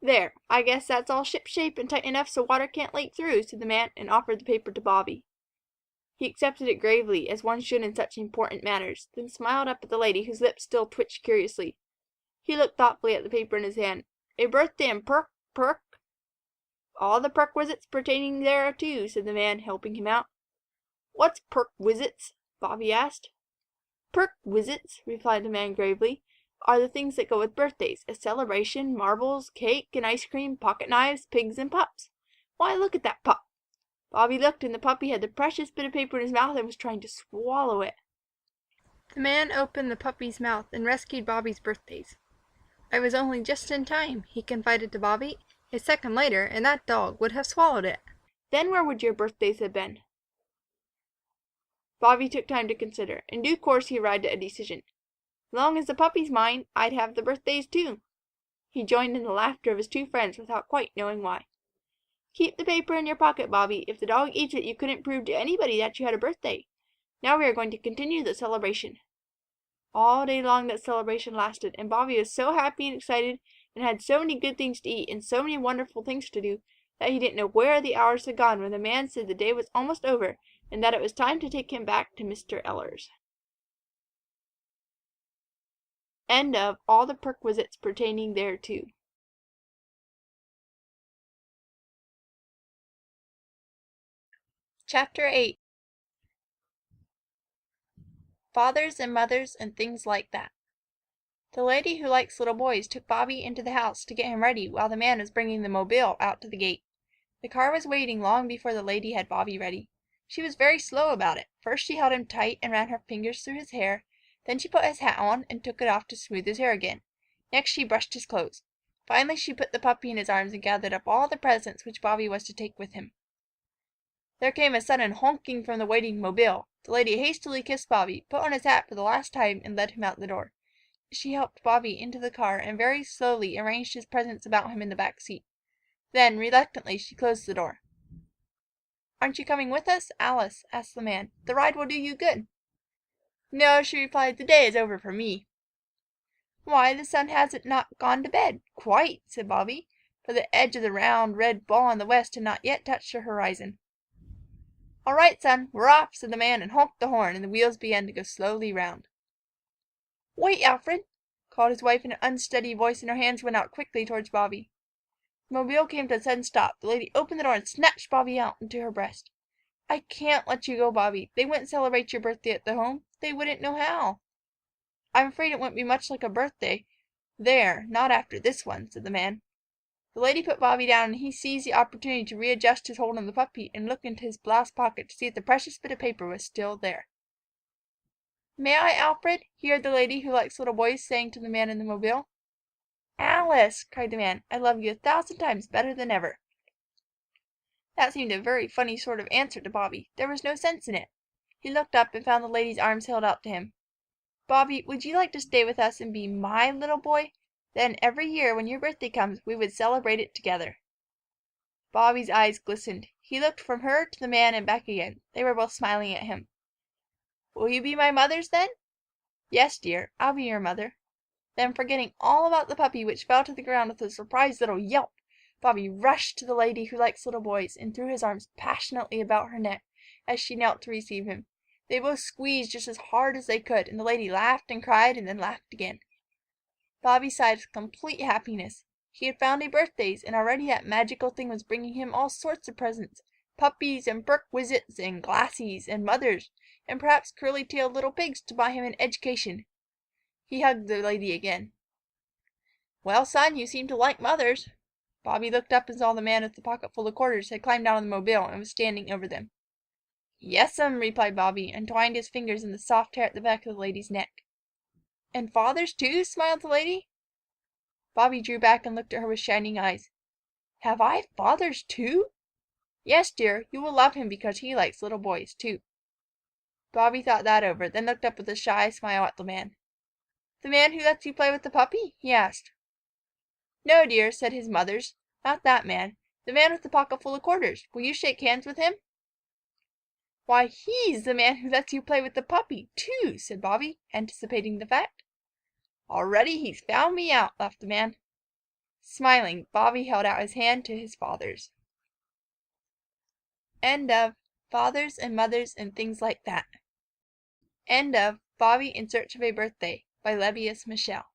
"There, I guess that's all shipshape and tight enough so water can't leak through," said the man, and offered the paper to Bobby. He accepted it gravely, as one should in such important matters, then smiled up at the lady whose lips still twitched curiously. He looked thoughtfully at the paper in his hand. "A birthday and "All the perquisites pertaining thereto," said the man, helping him out. "What's perquisites?" Bobby asked. "Perquisites," replied the man gravely, "are the things that go with birthdays, a celebration, marbles, cake and ice cream, pocket knives, pigs and pups. Why, look at that pup." Bobby looked, and the puppy had the precious bit of paper in his mouth and was trying to swallow it. The man opened the puppy's mouth and rescued Bobby's birthdays. "I was only just in time," he confided to Bobby. "A second later, and that dog would have swallowed it." "Then where would your birthdays have been?" Bobby took time to consider. In due course he arrived at a decision. "Long as the puppy's mine, I'd have the birthdays too." He joined in the laughter of his two friends without quite knowing why. "Keep the paper in your pocket, Bobby. If the dog eats it, you couldn't prove to anybody that you had a birthday. Now we are going to continue the celebration." All day long that celebration lasted, and Bobby was so happy and excited, and had so many good things to eat, and so many wonderful things to do, that he didn't know where the hours had gone when the man said the day was almost over, and that it was time to take him back to Mr. Eller's. End of All the Perquisites Pertaining Thereto. Chapter 8. Fathers and Mothers and Things Like That. The lady who likes little boys took Bobby into the house to get him ready while the man was bringing the mobile out to the gate. The car was waiting long before the lady had Bobby ready. She was very slow about it. First she held him tight and ran her fingers through his hair. Then she put his hat on and took it off to smooth his hair again. Next she brushed his clothes. Finally she put the puppy in his arms and gathered up all the presents which Bobby was to take with him. There came a sudden honking from the waiting mobile. The lady hastily kissed Bobby, put on his hat for the last time, and led him out the door. She helped Bobby into the car and very slowly arranged his presents about him in the back seat. Then, reluctantly, she closed the door. "Aren't you coming with us, Alice?" asked the man. "The ride will do you good." "No," she replied. "The day is over for me." "Why, the sun hasn't not gone to bed." "Quite," said Bobby, for the edge of the round, red ball in the west had not yet touched the horizon. "All right, son, we're off," said the man, and honked the horn, and the wheels began to go slowly round. "Wait, Alfred." called his wife in an unsteady voice, and her hands went out quickly towards Bobby. The mobile came to a sudden stop. The lady opened the door and snatched Bobby out into her breast. "I can't let you go, Bobby. They wouldn't celebrate your birthday at the home. They wouldn't know how." "I'm afraid it wouldn't be much like a birthday there, not after this one," said the man. The lady put Bobby down, and he seized the opportunity to readjust his hold on the puppy and look into his blouse pocket to see if the precious bit of paper was still there. "May I, Alfred?" he heard the lady who likes little boys saying to the man in the mobile. "Alice!" cried the man, "I love you 1,000 times better than ever." That seemed a very funny sort of answer to Bobby. There was no sense in it. He looked up and found the lady's arms held out to him. "Bobby, would you like to stay with us and be my little boy? Then every year when your birthday comes we would celebrate it together." Bobby's eyes glistened. He looked from her to the man and back again. They were both smiling at him. "Will you be my mother's, then?" "Yes, dear, I'll be your mother." Then, forgetting all about the puppy, which fell to the ground with a surprised little yelp, Bobby rushed to the lady who likes little boys and threw his arms passionately about her neck as she knelt to receive him. They both squeezed just as hard as they could, and the lady laughed and cried and then laughed again. Bobby sighed with complete happiness. He had found a birthdays, and already that magical thing was bringing him all sorts of presents, puppies and Perquisites and glassies and mothers, and perhaps curly-tailed little pigs to buy him an education. He hugged the lady again. "Well, son, you seem to like mothers." Bobby looked up and saw the man with the pocket full of quarters had climbed out of the mobile and was standing over them. "Yes'm," replied Bobby, and twined his fingers in the soft hair at the back of the lady's neck. "And father's, too?" smiled the lady. Bobby drew back and looked at her with shining eyes. "Have I fathers, too?" "Yes, dear. You will love him because he likes little boys, too." Bobby thought that over, then looked up with a shy smile at the man. "The man who lets you play with the puppy?" he asked. "No, dear," said his mothers, "not that man. The man with the pocket full of quarters. Will you shake hands with him?" "Why, he's the man who lets you play with the puppy, too," said Bobby, anticipating the fact. "Already he's found me out," laughed the man. Smiling, Bobby held out his hand to his fathers. End of Fathers and Mothers and Things Like That. End of Bobby in Search of a Birthday by Lebbeus Michelle.